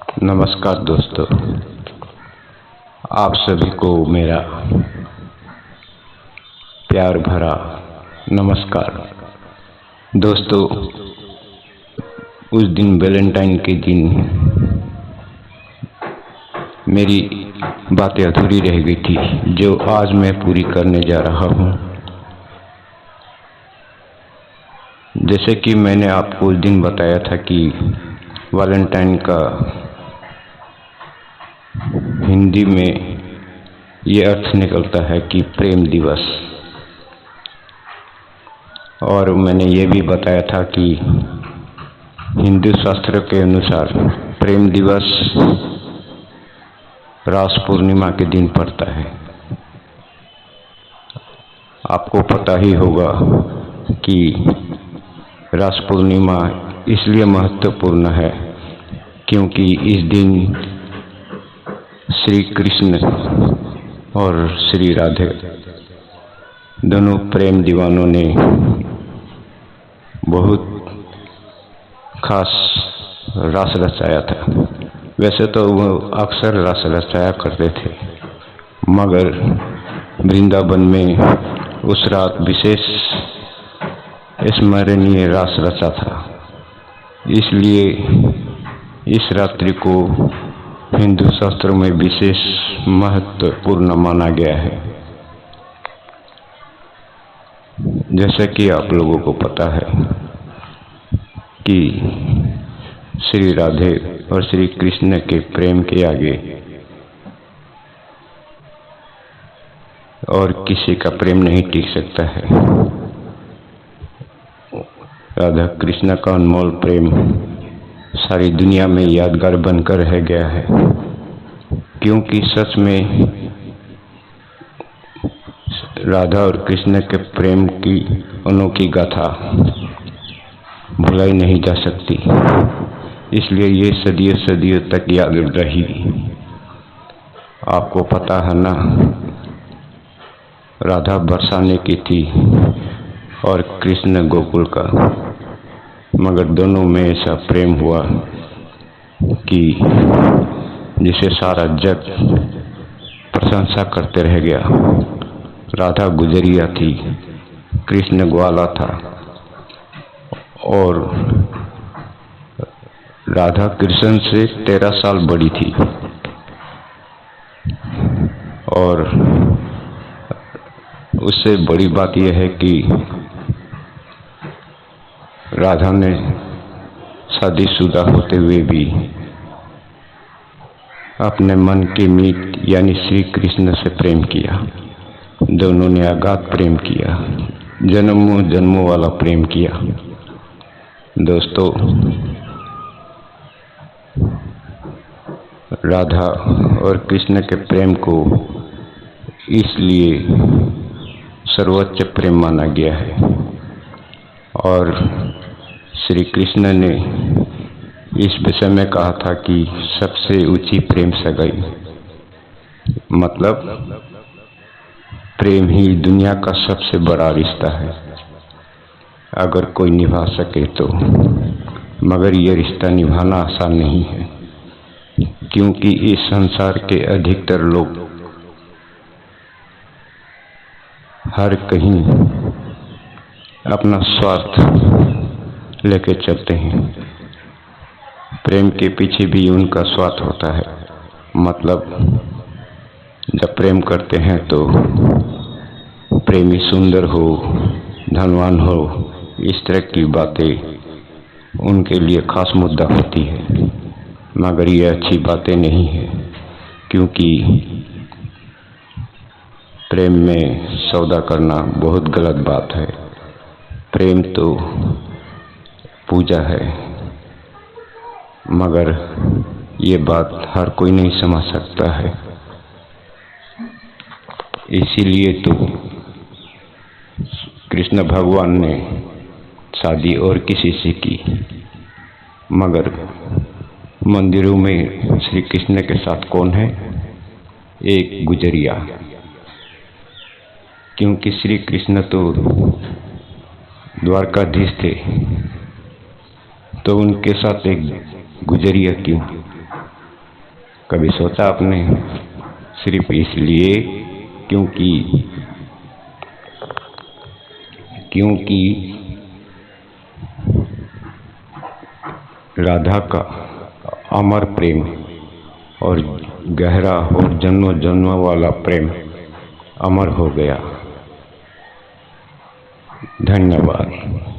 नमस्कार दोस्तों, आप सभी को मेरा प्यार भरा नमस्कार। दोस्तों, उस दिन वैलेंटाइन के दिन मेरी बातें अधूरी रह गई थी, जो आज मैं पूरी करने जा रहा हूँ। जैसे कि मैंने आपको उस दिन बताया था कि वैलेंटाइन का हिंदी में ये अर्थ निकलता है कि प्रेम दिवस। और मैंने ये भी बताया था कि हिंदू शास्त्र के अनुसार प्रेम दिवस रास पूर्णिमा के दिन पड़ता है। आपको पता ही होगा कि रास पूर्णिमा इसलिए महत्वपूर्ण है क्योंकि इस दिन श्री कृष्ण और श्री राधे दोनों प्रेम दीवानों ने बहुत खास रास रचाया था। वैसे तो वो अक्सर रास रचाया करते थे, मगर वृंदावन में उस रात विशेष स्मरणीय रास रचा था। इसलिए इस रात्रि को हिंदू शास्त्रों में विशेष महत्वपूर्ण माना गया है। जैसा कि आप लोगों को पता है कि श्री राधे और श्री कृष्ण के प्रेम के आगे और किसी का प्रेम नहीं टिक सकता है। राधा कृष्ण का अनमोल प्रेम सारी दुनिया में यादगार बनकर रह गया है, क्योंकि सच में राधा और कृष्ण के प्रेम की अनोखी गाथा भुलाई नहीं जा सकती। इसलिए ये सदियों सदियों तक याद रही। आपको पता है ना, राधा बरसाने की थी और कृष्ण गोकुल का, मगर दोनों में ऐसा प्रेम हुआ कि जिसे सारा जग प्रशंसा करते रह गया। राधा गुजरिया थी, कृष्ण ग्वाला था, और राधा कृष्ण से 13 साल बड़ी थी। और उससे बड़ी बात यह है कि राधा ने शादीशुदा होते हुए भी अपने मन के मीत यानी श्री कृष्ण से प्रेम किया। दोनों ने अगाध प्रेम किया, जन्मों जन्मों वाला प्रेम किया। दोस्तों, राधा और कृष्ण के प्रेम को इसलिए सर्वोच्च प्रेम माना गया है। और श्री कृष्ण ने इस विषय में कहा था कि सबसे ऊंची प्रेम सगाई, मतलब प्रेम ही दुनिया का सबसे बड़ा रिश्ता है, अगर कोई निभा सके तो। मगर यह रिश्ता निभाना आसान नहीं है, क्योंकि इस संसार के अधिकतर लोग हर कहीं अपना स्वार्थ लेके चलते हैं। प्रेम के पीछे भी उनका स्वार्थ होता है। मतलब जब प्रेम करते हैं तो प्रेमी सुंदर हो, धनवान हो, इस तरह की बातें उनके लिए खास मुद्दा होती है। मगर ये अच्छी बातें नहीं है, क्योंकि प्रेम में सौदा करना बहुत गलत बात है। प्रेम तो पूजा है, मगर ये बात हर कोई नहीं समझ सकता है। इसीलिए तो कृष्ण भगवान ने शादी और किसी से की, मगर मंदिरों में श्री कृष्ण के साथ कौन है? एक गुजरिया। क्योंकि श्री कृष्ण तो द्वारकाधीश थे, तो उनके साथ एक गुजरिया क्यों? कभी सोचा आपने? सिर्फ इसलिए क्योंकि राधा का अमर प्रेम और गहरा और जन्मों जन्मों वाला प्रेम अमर हो गया। धन्यवाद।